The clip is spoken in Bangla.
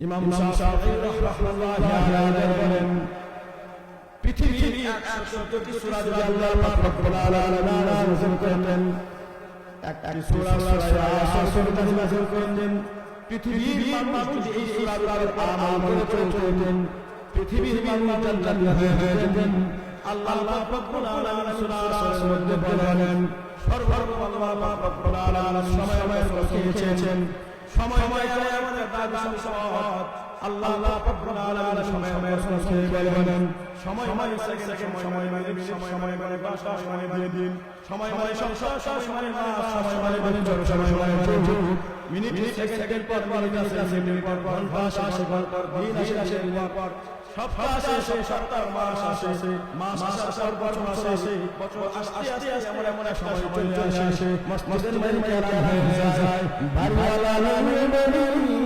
ইমাম শাফিঈ রাহমাতুল্লাহি আলাইহি বলেন পৃথিবীর 170টি সূরা যদি আল্লাহ পাক রব্বুল আলামিন নাযিল করতেন, একটি সূরা সূরা আসর নাযিল করতেন, পৃথিবীর মানুষ এই সূরাগুলোর আমল করে চলতেন, পৃথিবীর মানুষ জান্নাতি হয়ে যেতেন। আল্লাহ পাক রব্বুল আলামিন সূরা আসরের মধ্যে বলেন, সর্বপ্রথম আল্লাহ পাক রব্বুল আলামিন সময় রেখেছেন, সময় আমাদের দাবি সম্পদ। আল্লাহ পাক রব্বুল আলামিন সময় বলেন, সময় মানে সেকেন্ড, সময় মানে মিনিট, সময় মানে ঘন্টা, সময় মানে দিন, সময় মানে সপ্তাহ, সময় মানে মাস, সময় মানে বছর, সময় মানে যুগ। মিনিট সেকেন্ডের পর মিনিট আসে, সেকেন্ডের পর ঘন্টা আসে, ঘন্টার পর দিন আসে, দিনের পর সপ্তাহ আসে, সপ্তাহ মাস আসে, মাস আসার পর বছর আসে, বছর আস্তে আস্তে এমন এক সময় চলে আসে, মসজিদের মালিক আলাদা হয়ে যায়, বাড়িওয়ালা আলাদা হয়ে যায়।